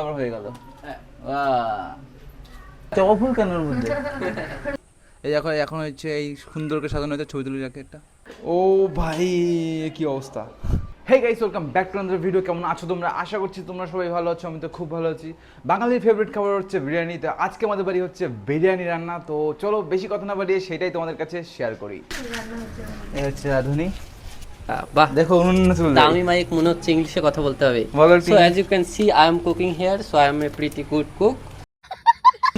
আমার হয়ে গেল। জবা ফুল কেন ওর মধ্যে? এই এখন এখন হচ্ছে এই সুন্দরকে সাজানো হয়েছে, ছবি তুলে রাখে একটা। ও ভাই কি অবস্থা। Hey guys, welcome back to another video. কেমন আছো তোমরা? আশা করছি তোমরা সবাই ভালো আছো। আমি তো খুব ভালো আছি। বাঙালির ফেভারিট খাবার হচ্ছে বিরিয়ানি। তো আজকে আমাদের বাড়ি হচ্ছে বিরিয়ানি রান্না। তো চলো বেশি কথা না বাড়িয়ে সেটাই তোমাদের কাছে শেয়ার করি। এই হচ্ছে রাঁধুনি। বাহ, দেখো উনুন চলে দামি মাইক, মনে হচ্ছে ইংলিশে কথা বলতে হবে। বলো so as you can see I am cooking here, so I am a pretty good cook.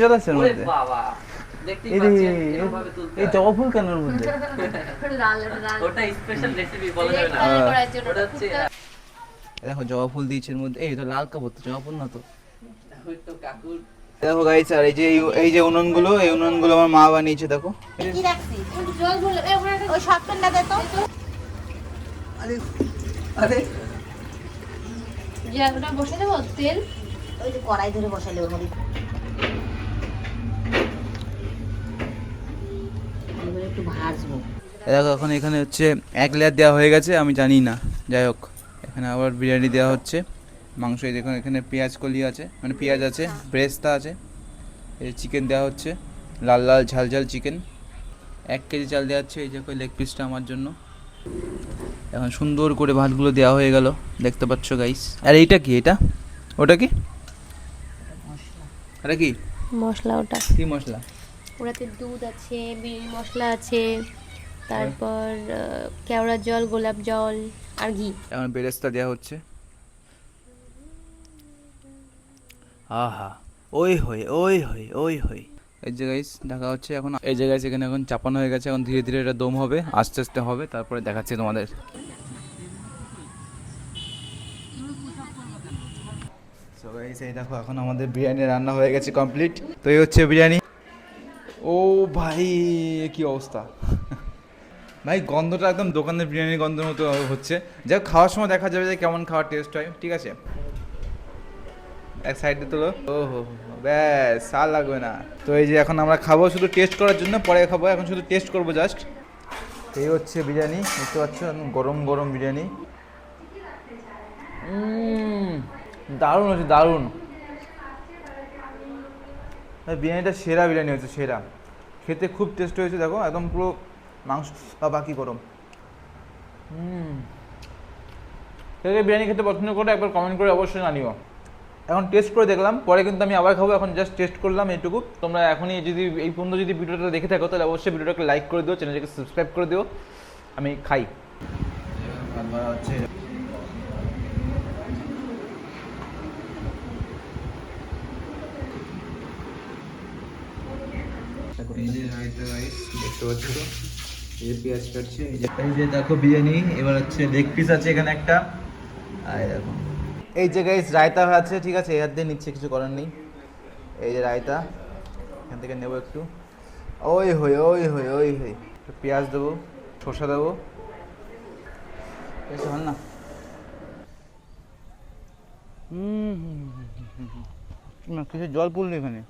জল আছে এর ওরে মধ্যে। বাবা, দেখতেই এই পাচ্ছেন এরকম ভাবে তুলতে এই হয়। জবা ফুল কেন ওর মধ্যে? ওটা স্পেশাল রেসিপি বলা যাবে না। ওটা হচ্ছে দেখো জবা ফুল দিয়েছে এর মধ্যে। এই তো লাল কাপড়, তো জবা ফুল না তো। ওই তো কাকুর দেখো গাইস, আর এই যে উনুনগুলো, এই উনুনগুলো আমার মা বানিয়েছে। দেখো কি রাখছি জল ভুল ওই শর্ট প্যান্টটা দে তো। আরে আরে ওটা বসে দেবো তেল, ওই যে কড়াই ধরে বসাইলে ওর মধ্যে এবারে একটু ভাজবো। দেখো এখন এখানে হচ্ছে এক লেয়ার দেওয়া হয়ে গেছে, আমি জানি না। যাই হোক, এখানে আবার বিরিয়ানি দেওয়া হচ্ছে। মাংস এই দেখুন, এখানে পেঁয়াজ কলি আছে, মানে পেঁয়াজ আছে, ব্রেস্তা আছে। এই চিকেন দেওয়া হচ্ছে, লাল লাল ঝাল ঝাল চিকেন। 1 কেজি চাল দেওয়া হচ্ছে, এই যে লেগ পিসটা আমার জন্য। এখন সুন্দর করে ভাতগুলো দেওয়া হয়ে গেল, দেখতে পাচ্ছ গাইস। আর এইটা কি? এটা ওটা কি? এটা কি মশলা, ওটা কি মশলা? ওটাতে দুধ আছে, বিরিয়ানি মশলা আছে, তারপর কেওড়া জল, গোলাপ জল আর ঘি। এখন বেরেস্তা দেওয়া হচ্ছে। আহা, ওই হই ওই হই ওই হই। এই যে গাইস ঢাকা হচ্ছে এখন। এই যে গাইস এখানে এখন চাপানো হয়ে গেছে। এখন ধীরে ধীরে এটা দম হবে, আস্তে আস্তে হবে, তারপরে দেখাচ্ছি তোমাদের। সো গাইস এই দেখো এখন আমাদের বিরিয়ানি রান্না হয়ে গেছে কমপ্লিট। তো এই হচ্ছে বিরিয়ানি। ও ভাই কি অবস্থা। ভাই গন্ধটা একদম দোকানের বিরিয়ানির গন্ধের মতো হচ্ছে। যাই হোক, খাওয়ার সময় দেখা যাবে যে কেমন খাওয়ার টেস্ট হয়, ঠিক আছে? এক সাইডে তোলো। ও হো, ব্যাস আর লাগবে না। তো এই যে এখন আমরা খাবো শুধু টেস্ট করার জন্য, পরে খাবো, এখন শুধু টেস্ট করবো জাস্ট। এই হচ্ছে বিরিয়ানি, দেখতে পাচ্ছ গরম গরম বিরিয়ানি। দারুণ হচ্ছে, দারুণ। বিরিয়ানিটা সেরা বিরিয়ানি হচ্ছে, সেরা। খেতে খুব টেস্ট হয়েছে। দেখো একদম পুরো মাংস বাকি গরম। বিরিয়ানি খেতে পছন্দ করে একবার কমেন্ট করে অবশ্যই জানিও। এখন টেস্ট করে দেখলাম, পরে কিন্তু আমি আবার খাবো। এখন জাস্ট টেস্ট করলাম এইটুকু। তোমরা এখনই যদি এই পর্যন্ত যদি ভিডিওটা দেখে থাকো, তাহলে অবশ্যই ভিডিওটাকে লাইক করে দিও, চ্যানেলটাকে সাবস্ক্রাইব করে দিও। আমি খাই। এই যে রাইতা রাইস দেখতে পাচ্ছ তো, এই যে পেঁয়াজ কাটছে, এই যে দেখো বিরিয়ানি। এবার হচ্ছে লেগ পিস আছে এখানে একটা। আর দেখো এই যে গাইস রায়তা আছে, ঠিক আছে? এর দিয়ে নিচ্ছে, কিছু করার নেই। এই যে রায়তা এখান থেকে নেবো একটু। ওই হই ওই হই ওই হই। পেঁয়াজ দেবো, শসা দেবো, বেশ ভালো না? কিছু জল পড়লো এখানে।